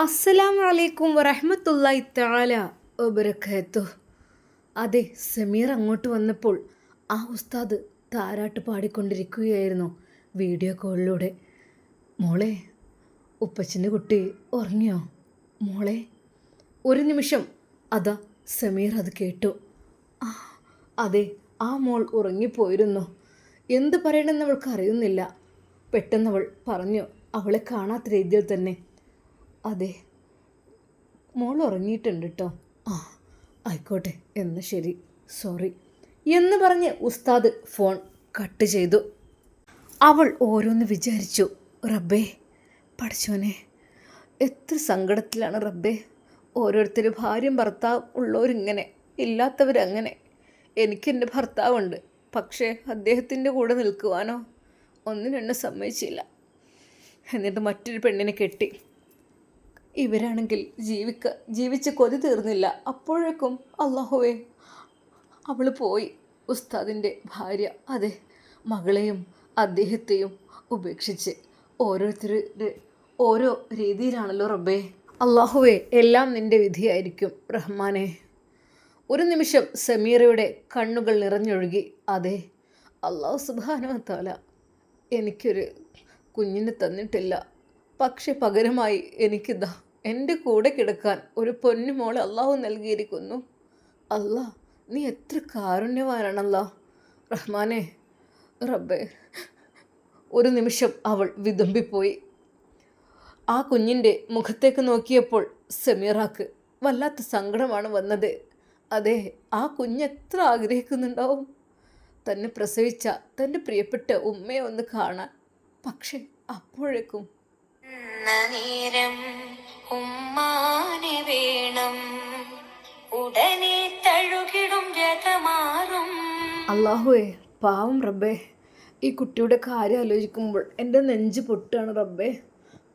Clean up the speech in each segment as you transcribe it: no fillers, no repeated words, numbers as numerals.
അസ്സലാമു അലൈക്കും വറഹ്മത്തുള്ളാഹി തആല വബറകാതുഹു. അതെ, സമീർ അങ്ങോട്ട് വന്നപ്പോൾ ആ ഉസ്താദ് താരാട്ട് പാടിക്കൊണ്ടിരിക്കുകയായിരുന്നു വീഡിയോ കോളിലൂടെ. മോളെ, ഉപ്പച്ചൻ്റെ കുട്ടി ഉറങ്ങിയോ മോളെ? ഒരു നിമിഷം അതാ സമീർ അത് കേട്ടു. അതെ, ആ മോൾ ഉറങ്ങിപ്പോയിരുന്നു. എന്ത് പറയണമെന്ന് അവൾക്ക് അറിയുന്നില്ല. പെട്ടെന്നവൾ പറഞ്ഞു, അവളെ കാണാത്ത രീതിയിൽ തന്നെ. അതെ, മോൾ ഉറങ്ങിയിട്ടുണ്ട് കേട്ടോ. ആയിക്കോട്ടെ, എന്ന് ശരി, സോറി എന്ന് പറഞ്ഞ് ഉസ്താദ് ഫോൺ കട്ട് ചെയ്തു. അവൾ ഓരോന്ന് വിചാരിച്ചു. റബ്ബേ പഠിച്ചോനെ, എത്ര സങ്കടത്തിലാണ് റബ്ബേ. ഓരോരുത്തർ ഭാര്യയും ഭർത്താവ് ഉള്ളവരിങ്ങനെ, ഇല്ലാത്തവരങ്ങനെ. എനിക്കെൻ്റെ ഭർത്താവുണ്ട്, പക്ഷേ അദ്ദേഹത്തിൻ്റെ കൂടെ നിൽക്കുവാനോ ഒന്നിനും എന്നെ സമ്മതിച്ചില്ല. എന്നിട്ട് മറ്റൊരു പെണ്ണിനെ കെട്ടി. ഇവരാണെങ്കിൽ ജീവിച്ച് കൊതി തീർന്നില്ല. അപ്പോഴേക്കും അല്ലാഹുവേ, അവൾ പോയി. ഉസ്താദിൻ്റെ ഭാര്യ, അതെ, മകളെയും അദ്ദേഹത്തെയും ഉപേക്ഷിച്ച്. ഓരോരുത്തരുടെ ഓരോ രീതിയിലാണല്ലോ റബ്ബേ. അല്ലാഹുവേ, എല്ലാം നിൻ്റെ വിധിയായിരിക്കും റഹ്മാനെ. ഒരു നിമിഷം സമീറയുടെ കണ്ണുകൾ നിറഞ്ഞൊഴുകി. അതെ, അല്ലാഹു സുബ്ഹാനഹു വ തആല എനിക്കൊരു കുഞ്ഞിനെ തന്നിട്ടില്ല, പക്ഷെ പകരമായി എനിക്കിതാ എൻ്റെ കൂടെ കിടക്കാൻ ഒരു പൊന്നുമോളെ അള്ളാഹു നൽകിയിരിക്കുന്നു. അല്ലാ, നീ എത്ര കാരുണ്യവാനാണല്ലോ റഹ്മാനെ. റബ്ബേ, ഒരു നിമിഷം അവൾ വിതുമ്പിപ്പോയി. ആ കുഞ്ഞിൻ്റെ മുഖത്തേക്ക് നോക്കിയപ്പോൾ സമീറാക്ക് വല്ലാത്ത സങ്കടമാണ് വന്നത്. അതെ, ആ കുഞ്ഞെത്ര ആഗ്രഹിക്കുന്നുണ്ടാവും തന്നെ പ്രസവിച്ച തൻ്റെ പ്രിയപ്പെട്ട ഉമ്മയെ ഒന്ന് കാണാൻ. പക്ഷെ അപ്പോഴേക്കും നേരം ഉമ്മാനെ വേണം, ഉടനെ തഴുകിടും രഥമാറും. അല്ലാഹുവേ, പാവം റബ്ബേ, ഈ കുട്ടിയുടെ കാര്യം ആലോചിക്കുമ്പോൾ എൻ്റെ നെഞ്ച് പൊട്ടുകയാണ് റബ്ബേ.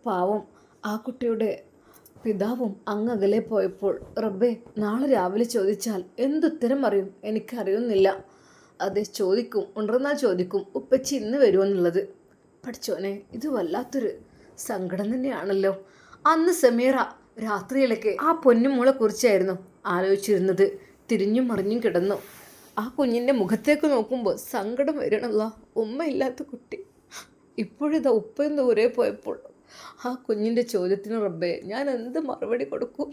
പാവം ആ കുട്ടിയുടെ പിതാവും അങ്ങ് അകലെ പോയപ്പോൾ റബ്ബേ, നാളെ രാവിലെ ചോദിച്ചാൽ എന്തുത്തരം അറിയും എനിക്കറിയുന്നില്ല. അതെ, ചോദിക്കും, ഉണർന്നാൽ ചോദിക്കും, ഉപ്പച്ചി ഇന്ന് വരുമെന്നുള്ളത്. പഠിച്ചോനെ, ഇത് വല്ലാത്തൊരു സങ്കടം തന്നെയാണല്ലോ. അന്ന് സമീറ രാത്രിയിലൊക്കെ ആ പൊന്നുമോളെ കുറിച്ചായിരുന്നു ആലോചിച്ചിരുന്നത്. തിരിഞ്ഞും മറിഞ്ഞും കിടന്നു. ആ കുഞ്ഞിൻ്റെ മുഖത്തേക്ക് നോക്കുമ്പോൾ സങ്കടം വരണമല്ലോ. ഉമ്മയില്ലാത്ത കുട്ടി ഇപ്പോഴിതാ ഉപ്പയും ദൂരെ പോയപ്പോൾ ആ കുഞ്ഞിൻ്റെ ചോദ്യത്തിന് റബ്ബേ ഞാൻ എന്ത് മറുപടി കൊടുക്കും?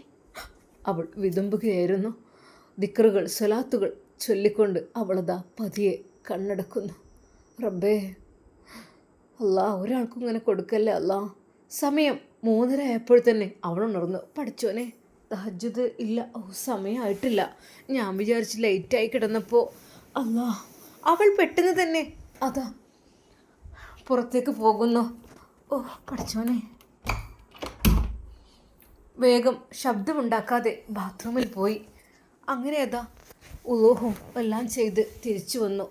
അവൾ വിതുമ്പുകയായിരുന്നു. ദിക്റുകൾ, സ്വലാത്തുകൾ ചൊല്ലിക്കൊണ്ട് അവളതാ പതിയെ കണ്ണടക്കുന്നു. റബ്ബേ അല്ലാ, ഒരാൾക്കും ഇങ്ങനെ കൊടുക്കല്ലേ അല്ലാ. സമയം 3:30 ആയപ്പോൾ തന്നെ അവൾ ഉണർന്നു. പഠിച്ചോനെ, തഹജ്ജുദ് ഇല്ല. സമയമായിട്ടില്ല. ഞാൻ വിചാരിച്ച് ലേറ്റായി കിടന്നപ്പോൾ അല്ലാ, അവൾ പെട്ടെന്ന് തന്നെ അതാ പുറത്തേക്ക് പോകുന്നു. പഠിച്ചോനെ, വേഗം ശബ്ദമുണ്ടാക്കാതെ ബാത്റൂമിൽ പോയി. അങ്ങനെ അതാ ഉളൂഹും എല്ലാം ചെയ്ത് തിരിച്ചു വന്നു.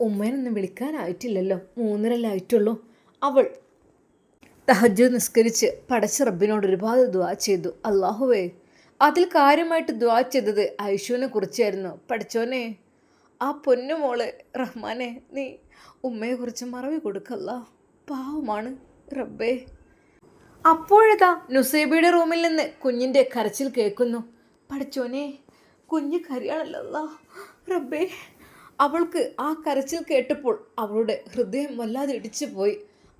ഉമ്മേനൊന്നും വിളിക്കാനായിട്ടില്ലല്ലോ, 3:30 ആയിട്ടുള്ളൂ. അവൾ തഹജ്ജുദ് നിസ്കരിച്ച് പടച്ച റബ്ബിനോട് ഒരുപാട് ദുആ ചെയ്തു. അല്ലാഹുവേ, അതിൽ കാര്യമായിട്ട് ദുആ ചെയ്തത് ഐഷുവിനെ കുറിച്ചായിരുന്നു. പഠിച്ചോനെ, ആ പൊന്നുമോള് റഹ്മാനെ, നീ ഉമ്മയെക്കുറിച്ച് മറവി കൊടുക്കല്ല, പാവമാണ് റബ്ബേ. അപ്പോഴതാ നുസൈബയുടെ റൂമിൽ നിന്ന് കുഞ്ഞിൻ്റെ കരച്ചിൽ കേൾക്കുന്നു. പഠിച്ചോനെ, കുഞ്ഞ് കരയാണല്ലോ റബ്ബേ. അവൾക്ക് ആ കരച്ചിൽ കേട്ടപ്പോൾ അവളുടെ ഹൃദയം വല്ലാതെ ഇടിച്ചു പോയി.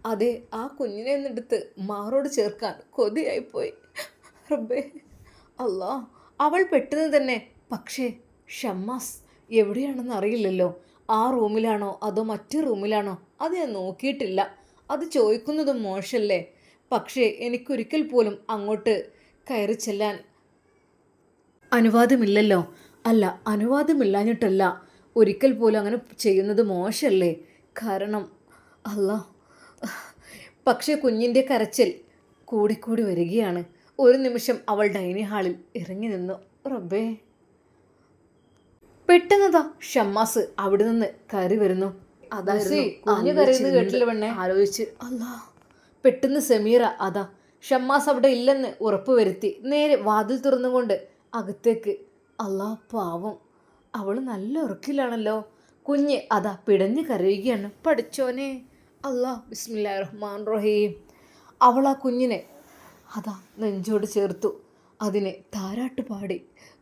അതെ, ആ കുഞ്ഞിനെ ഒന്നെടുത്ത് മാറോട് ചേർക്കാൻ കൊതിയായിപ്പോയി റബ്ബേ. അല്ലാ, അവൾ പെട്ടെന്ന് തന്നെ, പക്ഷേ ഷമ്മാസ് എവിടെയാണെന്ന് അറിയില്ലല്ലോ. ആ റൂമിലാണോ അതോ മറ്റു റൂമിലാണോ അത് ഞാൻ നോക്കിയിട്ടില്ല. അത് ചോദിക്കുന്നത് മോശമല്ലേ? പക്ഷേ എനിക്കൊരിക്കൽ പോലും അങ്ങോട്ട് കയറി ചെല്ലാൻ അനുവാദമില്ലല്ലോ. അല്ല, അനുവാദമില്ലാഞ്ഞിട്ടല്ല, ഒരിക്കൽ പോലും അങ്ങനെ ചെയ്യുന്നത് മോശമല്ലേ? കാരണം അല്ലാ, പക്ഷേ കുഞ്ഞിൻ്റെ കരച്ചിൽ കൂടിക്കൂടി വരികയാണ്. ഒരു നിമിഷം അവൾ ഡൈനിങ് ഹാളിൽ ഇറങ്ങി നിന്നു. റബ്ബേ, പെട്ടെന്നതാ ഷമ്മാസ് അവിടെ നിന്ന് കയറി വരുന്നു. അതായിരുന്നു കുഞ്ഞ് കരയുന്നത് കേട്ടില്ല പെണ്ണെ ആലോചിച്ച്. അല്ലാ, പെട്ടെന്ന് സമീറ അതാ ഷമ്മാസ് അവിടെ ഇല്ലെന്ന് ഉറപ്പുവരുത്തി നേരെ വാതിൽ തുറന്നുകൊണ്ട് അകത്തേക്ക്. അല്ലാ, പാവം, അവൾ നല്ല ഉറക്കിലാണല്ലോ. കുഞ്ഞ് അതാ പിടഞ്ഞ് കരയുകയാണ്. പഠിച്ചോനെ, അല്ലാ, ബിസ്മില്ലാഹിർ റഹ്മാനിർ റഹീം. അവൾ ആ കുഞ്ഞിനെ അതാ നെഞ്ചോട് ചേർത്തു അതിനെ താരാട്ട് പാടി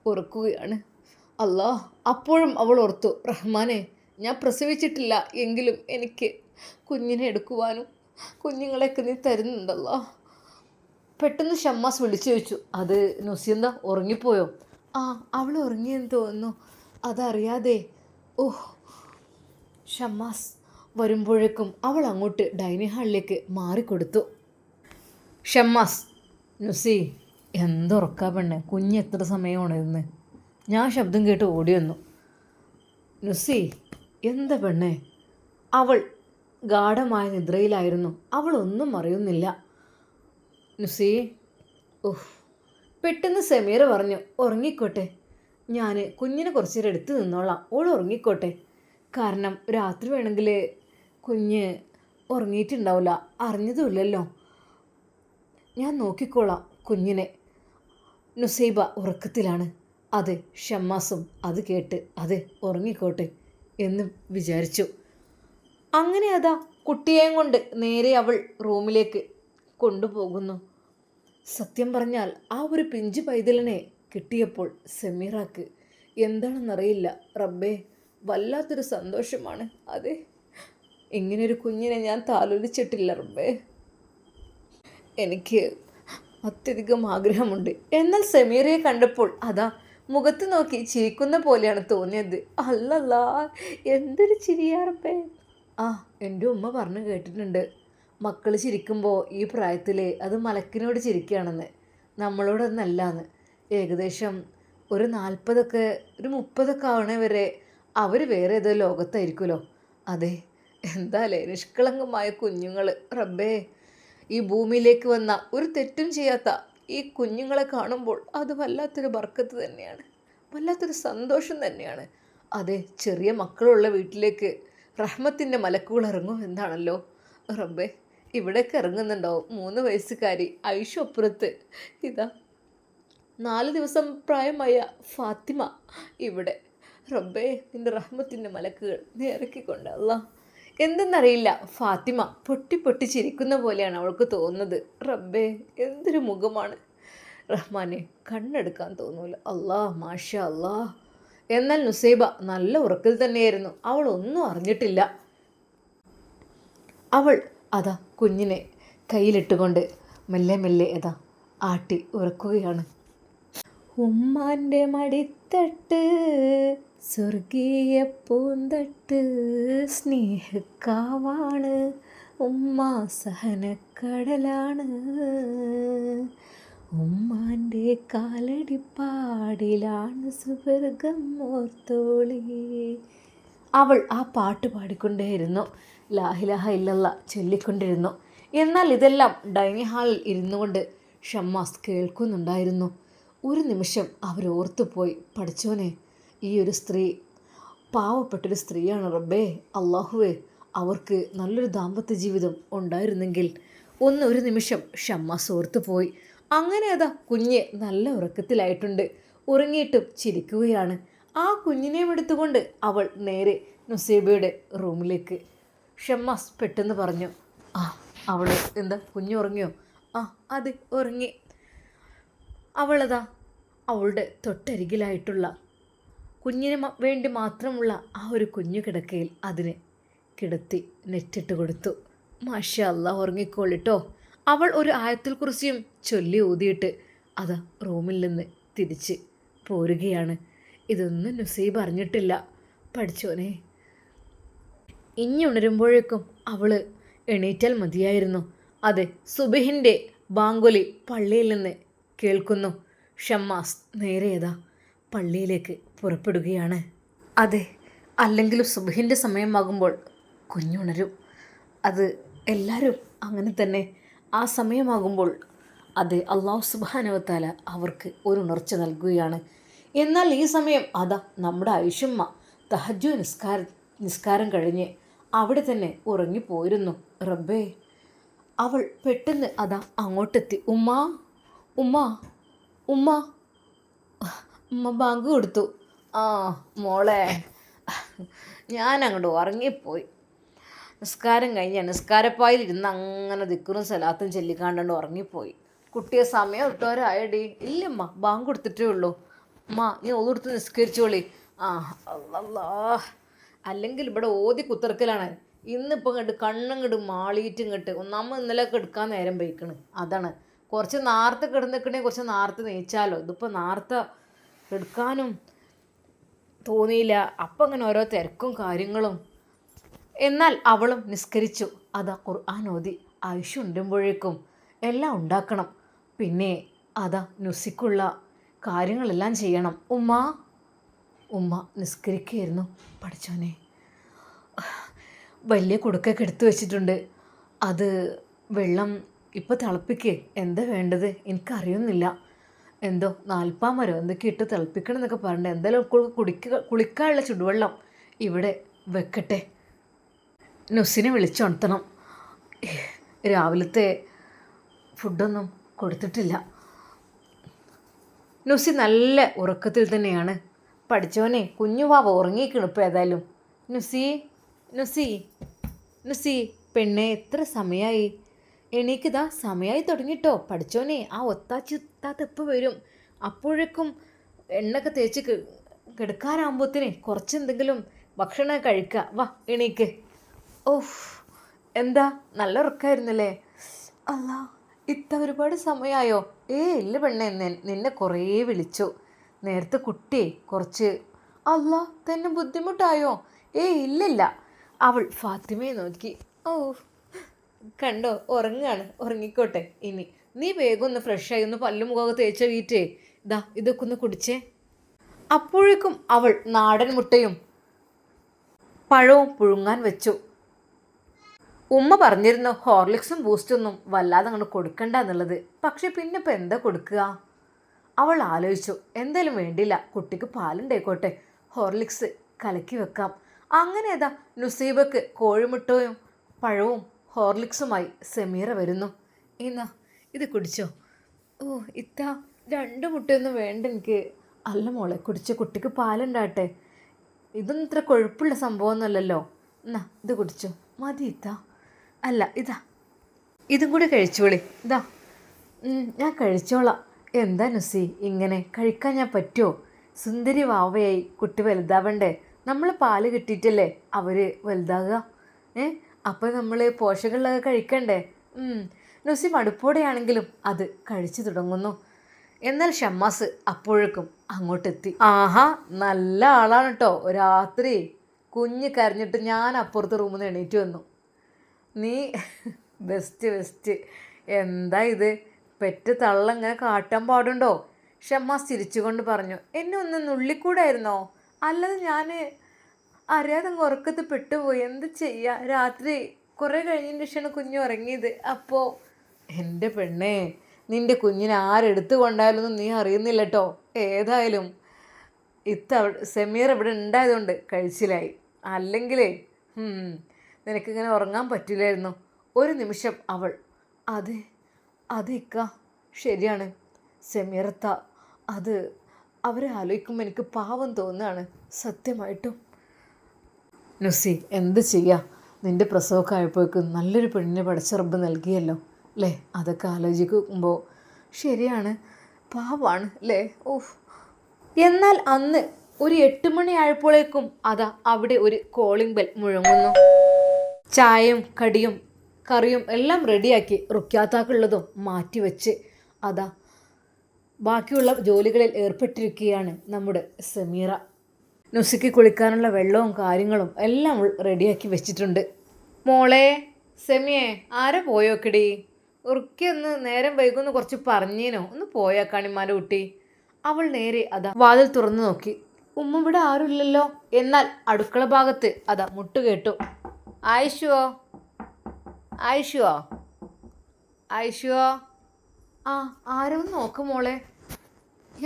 ഉറക്കുകയാണ്. അല്ലാ, അപ്പോഴും അവൾ ഓർത്തു, റഹ്മാനെ, ഞാൻ പ്രസവിച്ചിട്ടില്ല എങ്കിലും എനിക്ക് കുഞ്ഞിനെ എടുക്കുവാനും കുഞ്ഞുങ്ങളെയൊക്കെ നീ തരുന്നുണ്ടല്ലോ. പെട്ടെന്ന് ഷമ്മാസ് വിളിച്ചു ചോദിച്ചു, അത് നുസിന്ത ഉറങ്ങിപ്പോയോ? ആ, അവൾ ഉറങ്ങിയെന്ന് തോന്നുന്നു, അതറിയാതെ. ഓഹ്. ഷമ്മാസ് വരുമ്പോഴേക്കും അവൾ അങ്ങോട്ട് ഡൈനിങ് ഹാളിലേക്ക് മാറിക്കൊടുത്തു. ഷമ്മാസ്, നുസി, എന്തുറക്കാ പെണ്ണെ, കുഞ്ഞ് എത്ര സമയമാണ് ഇന്ന്? ഞാൻ ശബ്ദം കേട്ട് ഓടി വന്നു. നുസി, എന്താ പെണ്ണെ? അവൾ ഗാഢമായ നിദ്രയിലായിരുന്നു. അവൾ ഒന്നും അറിയുന്നില്ല. നുസി. ഓഹ്. പെട്ടെന്ന് സമീറ പറഞ്ഞു, ഉറങ്ങിക്കോട്ടെ, ഞാൻ കുഞ്ഞിനെ കുറച്ച് നേരം എടുത്ത് നിന്നോളാം, ഓൾ ഉറങ്ങിക്കോട്ടെ. കാരണം രാത്രി വേണമെങ്കിൽ കുഞ്ഞ് ഉറങ്ങിയിട്ടുണ്ടാവില്ല, അറിഞ്ഞതുമില്ലല്ലോ, ഞാൻ നോക്കിക്കോളാം കുഞ്ഞിനെ. നുസൈബ ഉറക്കത്തിലാണ്. അതെ, ഷമ്മാസും അത് കേട്ട് അതെ ഉറങ്ങിക്കോട്ടെ എന്നും വിചാരിച്ചു. അങ്ങനെ അതാ കുട്ടിയെയും കൊണ്ട് നേരെ അവൾ റൂമിലേക്ക് കൊണ്ടുപോകുന്നു. സത്യം പറഞ്ഞാൽ ആ ഒരു പിഞ്ചു പൈതലിനെ കിട്ടിയപ്പോൾ സമീറാക്ക് എന്താണെന്നറിയില്ല, റബ്ബേ, വല്ലാത്തൊരു സന്തോഷമാണ്. അതെ, ഇങ്ങനൊരു കുഞ്ഞിനെ ഞാൻ താലോലിച്ചിട്ടില്ല റബ്ബേ, എനിക്ക് അത്യധികം ആഗ്രഹമുണ്ട്. എന്നാൽ സമീറയെ കണ്ടപ്പോൾ അതാ മുഖത്ത് നോക്കി ചിരിക്കുന്ന പോലെയാണ് തോന്നിയത്. അല്ലല്ലാ, എന്തൊരു ചിരിയാറപ്പേ. ആ, എൻ്റെ ഉമ്മ പറഞ്ഞു കേട്ടിട്ടുണ്ട്, മക്കൾ ചിരിക്കുമ്പോൾ ഈ പ്രായത്തിൽ അത് മലക്കിനോട് ചിരിക്കുകയാണെന്ന്, നമ്മളോടൊന്നല്ലാന്ന്. ഏകദേശം ഒരു 40 ഒരു 30 ആവണ വരെ അവർ വേറെ ഏതോ ലോകത്തായിരിക്കുമല്ലോ. അതെ, എന്താലേ നിഷ്കളങ്കമായ കുഞ്ഞുങ്ങൾ റബ്ബേ. ഈ ഭൂമിയിലേക്ക് വന്ന ഒരു തെറ്റും ചെയ്യാത്ത ഈ കുഞ്ഞുങ്ങളെ കാണുമ്പോൾ അത് വല്ലാത്തൊരു ബർക്കത്ത് തന്നെയാണ്, വല്ലാത്തൊരു സന്തോഷം തന്നെയാണ്. അതെ, ചെറിയ മക്കളുള്ള വീട്ടിലേക്ക് റഹ്മത്തിൻ്റെ മലക്കുകൾ ഇറങ്ങും എന്നാണല്ലോ റബ്ബേ. ഇവിടേക്ക് ഇറങ്ങുന്നുണ്ടാവും 3 വയസ്സുകാരി ഐഷൊപ്പുറത്ത്. ഇതാ 4 ദിവസം പ്രായമായ ഫാത്തിമ ഇവിടെ. റബ്ബേ, നിൻ്റെ റഹ്മത്തിൻ്റെ മലക്കുകൾ നീ ഇറക്കിക്കൊണ്ടല്ല. എന്തെന്നറിയില്ല, ഫാത്തിമ പൊട്ടി പൊട്ടി ചിരിക്കുന്ന പോലെയാണ് അവൾക്ക് തോന്നുന്നത്. റബ്ബേ, എന്തൊരു മുഖമാണ് റഹ്മാനെ, കണ്ണെടുക്കാൻ തോന്നൂല. അല്ലാ, മാഷാ അല്ലാ. എന്നാൽ നുസൈബ നല്ല ഉറക്കിൽ തന്നെയായിരുന്നു, അവൾ ഒന്നും അറിഞ്ഞിട്ടില്ല. അവൾ അതാ കുഞ്ഞിനെ കയ്യിലിട്ടുകൊണ്ട് മെല്ലെ മെല്ലെ അതാ ആട്ടി ഉറക്കുകയാണ്. ഉമ്മാൻ്റെ മടിത്തട്ട് സ്വർഗീയ പൂന്തട്ട്, സ്നേഹക്കാവാണ് ഉമ്മ, സഹനക്കടലാണ്, ഉമ്മാൻ്റെ കാലടിപ്പാടിലാണ് സുവർഗം ഓർത്തോളി. അവൾ ആ പാട്ട് പാടിക്കൊണ്ടേയിരുന്നു, ലാ ഇലാഹ ഇല്ലല്ലാ ചൊല്ലിക്കൊണ്ടിരുന്നു. എന്നാൽ ഇതെല്ലാം ഡൈനിങ് ഹാളിൽ ഇരുന്നു കൊണ്ട് ഷമ്മാസ് കേൾക്കുന്നുണ്ടായിരുന്നു. ഒരു നിമിഷം അവരോർത്തുപോയി, പഠിച്ചോനെ, ഈ ഒരു സ്ത്രീ പാവപ്പെട്ടൊരു സ്ത്രീയാണ് റബ്ബേ. അള്ളാഹുവേ, അവർക്ക് നല്ലൊരു ദാമ്പത്യ ജീവിതം ഉണ്ടായിരുന്നെങ്കിൽ. ഒരു നിമിഷം ഷമ്മാസ് ഓർത്തുപോയി. അങ്ങനെ അതാ കുഞ്ഞ് നല്ല ഉറക്കത്തിലായിട്ടുണ്ട്, ഉറങ്ങിയിട്ടും ചിരിക്കുകയാണ്. ആ കുഞ്ഞിനെയും എടുത്തുകൊണ്ട് അവൾ നേരെ നുസൈബയുടെ റൂമിലേക്ക്. ഷമ്മാസ് പെട്ടെന്ന് പറഞ്ഞു, ആ, അവൾ എന്താ, കുഞ്ഞ് ഉറങ്ങിയോ? ആ, അതെ, ഉറങ്ങി. അവളതാ അവളുടെ തൊട്ടരികിലായിട്ടുള്ള കുഞ്ഞിന് വേണ്ടി മാത്രമുള്ള ആ ഒരു കുഞ്ഞു കിടക്കയിൽ അതിനെ കിടത്തി നെറ്റിട്ട് കൊടുത്തു. മാഷാ അല്ലാ, ഉറങ്ങിക്കോളിട്ടോ. അവൾ ഒരു ആയത്തുൽ കുർസിയും ചൊല്ലി ഊതിയിട്ട് അതാ റൂമിൽ നിന്ന് തിരിച്ച് പോരുകയാണ്. ഇതൊന്നും നുസൈബ അറിഞ്ഞിട്ടില്ല. പഠിച്ചോനെ, ഇനി ഉണരുമ്പോഴേക്കും അവൾ എണീറ്റാൽ മതിയായിരുന്നു. അതെ, സുബഹിൻ്റെ ബാങ്കൊലി പള്ളിയിൽ നിന്ന് കേൾക്കുന്നു. ഷമ്മാസ് നേരെയതാ പള്ളിയിലേക്ക് പുറപ്പെടുകയാണ്. അതെ, അല്ലെങ്കിലും സുബഹിൻ്റെ സമയമാകുമ്പോൾ കുഞ്ഞുണരും. അത് എല്ലാവരും അങ്ങനെ തന്നെ ആ സമയമാകുമ്പോൾ അത് അല്ലാഹു സുബ്ഹാനഹു വ തആല അവർക്ക് ഒരു ഉണർച്ച നൽകുകയാണ്. എന്നാൽ ഈ സമയം അതാ നമ്മുടെ ഐഷുമ്മ തഹജ്ജുദ് നിസ്കാരം കഴിഞ്ഞ് അവിടെ തന്നെ ഉറങ്ങിപ്പോയിരുന്നു. റബ്ബേ, അവൾ പെട്ടെന്ന് അതാ അങ്ങോട്ടെത്തി. ഉമ്മ, ഉമ്മ, ഉമ്മ, ഉമ്മ ബാങ്ക് കൊടുത്തു. ആ മോളെ, ഞാൻ അങ്ങോട്ട് ഉറങ്ങിപ്പോയി. നിസ്കാരം കഴിഞ്ഞ നിസ്കാരപ്പായിൽ ഇരുന്ന് അങ്ങനെ ദിക്റും സലാത്തും ചൊല്ലിക്കാണ്ടു ഉറങ്ങിപ്പോയി. കുട്ടിയെ സമയം ഇട്ടവരായടി. ഇല്ലമ്മ, ബാങ്ക് കൊടുത്തിട്ടേ ഉള്ളൂ. അമ്മ നീ ഓതെടുത്ത് നിസ്കരിച്ചോളി. ആ അല്ലാ, അല്ലെങ്കിൽ ഇവിടെ ഓതി കുത്തിറക്കലാണ്. ഇന്നിപ്പോൾ ഇങ്ങോട്ട് കണ്ണങ്ങോട്ട് മാളിയിട്ട് ഇങ്ങോട്ട് ഒന്നാമത് ഇന്നലെ എടുക്കാൻ നേരം പോയിക്കണ്. അതാണ് കുറച്ച് നേരത്തെ കിടന്നിക്കണേ, കുറച്ച് നേരത്തെ നീച്ചാലോ. ഇതിപ്പോൾ നേരത്തെ എടുക്കാനും തോന്നിയില്ല. അപ്പം അങ്ങനെ ഓരോ തിരക്കും കാര്യങ്ങളും. എന്നാൽ അവളും നിസ്കരിച്ചു. അതാ ഖുർആൻ ഓതി. ആയുഷ് ഉണ്ടുമ്പോഴേക്കും എല്ലാം ഉണ്ടാക്കണം. പിന്നെ അതാ നുസിക്കുള്ള കാര്യങ്ങളെല്ലാം ചെയ്യണം. ഉമ്മ നിസ്കരിക്കുകയായിരുന്നു. പഠിച്ചോനെ, വലിയ കുടുക്കൊക്കെ എടുത്തു വെച്ചിട്ടുണ്ട്. അത് വെള്ളം ഇപ്പോൾ തിളപ്പിക്കേ. എന്താ വേണ്ടത് എനിക്കറിയുന്നില്ല. എന്തോ നാൽപ്പാമരോ എന്തൊക്കെ ഇട്ട് തിളപ്പിക്കണം എന്നൊക്കെ പറഞ്ഞിട്ട് എന്തായാലും കുളിക്കാനുള്ള ചുടുവെള്ളം ഇവിടെ വെക്കട്ടെ. നുസിനെ വിളിച്ചുണർത്തണം. രാവിലത്തെ ഫുഡൊന്നും കൊടുത്തിട്ടില്ല. നുസി നല്ല ഉറക്കത്തിൽ തന്നെയാണ്. പഠിച്ചോനെ, കുഞ്ഞുവാവ ഉറങ്ങിക്കണം ഇപ്പോൾ ഏതായാലും. നുസി നുസി നുസി പെണ്ണെ, എത്ര സമയമായി? എണീക്കിതാ, സമയമായി തുടങ്ങിട്ടോ. പഠിച്ചോനെ, ആ ഒത്താത്ത എപ്പോൾ വരും? അപ്പോഴേക്കും എണ്ണൊക്കെ തേച്ച് കിടക്കാനാകുമ്പോഴത്തേനെ കുറച്ചെന്തെങ്കിലും ഭക്ഷണം കഴിക്കുക. വാ എണീക്ക്. ഓഫ്, എന്താ നല്ല ഉറക്കമായിരുന്നല്ലേ? അല്ല, ഒരുപാട് സമയമായോ? ഇല്ല പെണ്ണെ, നിന്നെ കുറേ വിളിച്ചു. നേരത്തെ കുട്ടിയെ കുറച്ച് തന്നെ ബുദ്ധിമുട്ടായോ? ഇല്ലില്ല. അവൾ ഫാത്തിമയെ നോക്കി. ഓ കണ്ടോ, ഉറങ്ങാണ്. ഉറങ്ങിക്കോട്ടെ. ഇനി നീ വേഗം ഒന്ന് ഫ്രഷായി ഒന്ന് പല്ലും മുഖമൊക്കെ തേച്ച വീറ്റേ. ഇതൊക്കെ ഒന്ന് കുടിച്ചേ. അപ്പോഴേക്കും അവൾ നാടൻ മുട്ടയും പഴവും പുഴുങ്ങാൻ വെച്ചു. ഉമ്മ പറഞ്ഞിരുന്നു ഹോർലിക്സും ബൂസ്റ്റൊന്നും വല്ലാതെ അങ്ങോട്ട് കൊടുക്കണ്ട എന്നുള്ളത്. പക്ഷെ പിന്നെ ഇപ്പം എന്താ കൊടുക്കുക? അവൾ ആലോചിച്ചു. എന്തായാലും വേണ്ടില്ല, കുട്ടിക്ക് പാലുണ്ടായിക്കോട്ടെ, ഹോർലിക്സ് കലക്കി വെക്കാം. അങ്ങനെ ഏതാ നുസീബക്ക് കോഴിമുട്ടയും പഴവും ഹോർലിക്സുമായി സെമീറ വരുന്നു. എന്നാ ഇത് കുടിച്ചോ. ഇത്ത 2 മുട്ടയൊന്നും വേണ്ട എനിക്ക്. അല്ല മോളെ, കുടിച്ചോ, കുട്ടിക്ക് പാലുണ്ടാട്ടെ. ഇതൊന്നും ഇത്ര കൊഴുപ്പുള്ള സംഭവമൊന്നുമല്ലല്ലോ. എന്നാ ഇത് കുടിച്ചോ. മതി ഇത്ത. അല്ല ഇതും കൂടി കഴിച്ചോളി. ഞാൻ കഴിച്ചോളാം. എന്താ നുസി ഇങ്ങനെ കഴിക്കാൻ ഞാൻ പറ്റുമോ? സുന്ദരി വാവയായി കുട്ടി വലുതാവണ്ടേ? നമ്മൾ പാല് കിട്ടിയിട്ടല്ലേ അവർ വലുതാകുക. അപ്പോൾ നമ്മൾ പോഷകമുള്ളതൊക്കെ കഴിക്കണ്ടേ? നുസി മടുപ്പോടെയാണെങ്കിലും അത് കഴിച്ചു തുടങ്ങുന്നു. എന്നാൽ ഷമ്മാസ് അപ്പോഴേക്കും അങ്ങോട്ടെത്തി. ആഹാ, നല്ല ആളാണ് കേട്ടോ. രാത്രി കുഞ്ഞ് കരഞ്ഞിട്ട് ഞാൻ അപ്പുറത്തെ റൂമിൽ നിന്ന് എണീറ്റ് വന്നു. നീ ബെസ്റ്റ്. എന്താ ഇത്, പെറ്റ തള്ളങ്ങനെ കാട്ടാൻ പാടുണ്ടോ? ഷമ്മാസ് ചിരിച്ചുകൊണ്ട് പറഞ്ഞു. എന്നെ ഒന്ന് നുള്ളിക്കൂടായിരുന്നോ? അല്ലാതെ ഞാൻ അറിയാതെ അങ്ങ് ഉറക്കത്ത് പെട്ടുപോയി. എന്ത് ചെയ്യുക, രാത്രി കുറേ കഴിഞ്ഞതിന് ശേഷമാണ് കുഞ്ഞ് ഉറങ്ങിയത്. അപ്പോൾ എൻ്റെ പെണ്ണേ, നിൻ്റെ കുഞ്ഞിനെ ആരെടുത്ത് കൊണ്ടായാലൊന്നും നീ അറിയുന്നില്ല കേട്ടോ. ഏതായാലും സെമീർ ഇവിടെ ഉണ്ടായതുകൊണ്ട് കഴിച്ചിലായി. അല്ലെങ്കിലേ നിനക്കിങ്ങനെ ഉറങ്ങാൻ പറ്റില്ലായിരുന്നു. ഒരു നിമിഷം അവൾ അതെ ഇക്ക, ശരിയാണ് സെമീറത്ത. അവരെ ആലോചിക്കുമ്പോൾ എനിക്ക് പാവം തോന്നുകയാണ് സത്യമായിട്ടും. നുസി, എന്ത് ചെയ്യുക, നിൻ്റെ പ്രസവമൊക്കെ ആയപ്പോഴേക്കും നല്ലൊരു പെണ്ണിനെ പഠിച്ച റബ്ബ് നൽകിയല്ലോ അല്ലേ? അതൊക്കെ ആലോചിക്കുമ്പോൾ ശരിയാണ്, പാവാണ് അല്ലേ? എന്നാൽ അന്ന് ഒരു 8 മണി ആയപ്പോഴേക്കും അവിടെ ഒരു കോളിംഗ് ബെൽ മുഴങ്ങുന്നു. ചായയും കടിയും കറിയും എല്ലാം റെഡിയാക്കി റുക്യാത്താക്കുള്ളതും മാറ്റിവെച്ച് ബാക്കിയുള്ള ജോലികളിൽ ഏർപ്പെട്ടിരിക്കുകയാണ് നമ്മുടെ സെമീറ. നുസിക്ക് കുളിക്കാനുള്ള വെള്ളവും കാര്യങ്ങളും എല്ലാം റെഡിയാക്കി വെച്ചിട്ടുണ്ട്. മോളെ സെമിയെ, ആരെ പോയോക്കടി? റുക്കിയൊന്ന് നേരം വൈകുമെന്ന് കുറച്ച് പറഞ്ഞേനോ? ഒന്ന് പോയാ കണിമാൻ്റെ കുട്ടി. അവൾ നേരെ വാതിൽ തുറന്നു നോക്കി. ഉമ്മ ഇവിടെ ആരുമില്ലല്ലോ. എന്നാൽ അടുക്കള ഭാഗത്ത് മുട്ട് കേട്ടു. ആയിഷുവോ? ആരോ നോക്കും മോളെ.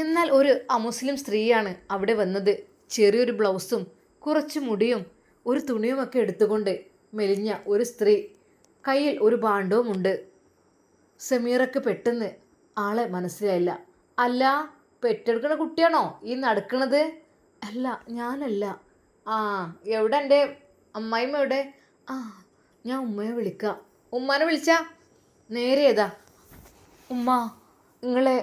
എന്നാൽ ഒരു അമുസ്ലിം സ്ത്രീയാണ് അവിടെ വന്നത്. ചെറിയൊരു ബ്ലൗസും കുറച്ച് മുടിയും ഒരു തുണിയുമൊക്കെ എടുത്തുകൊണ്ട് മെലിഞ്ഞ ഒരു സ്ത്രീ. കയ്യിൽ ഒരു ഭാണ്ഡവുമുണ്ട്. സെമീറക്ക് പെട്ടെന്ന് ആളെ മനസ്സിലായില്ല. അല്ല, പെറ്റെടുക്കുന്ന കുട്ടിയാണോ ഈ നടക്കണത്? അല്ല, ഞാനല്ല. എവിടെ എൻ്റെ അമ്മായിമ്മ എവിടെ? ഞാൻ ഉമ്മയെ വിളിക്കാം. ഉമ്മാനെ വിളിച്ചാ നേരെ ഉമ്മ നിങ്ങളെ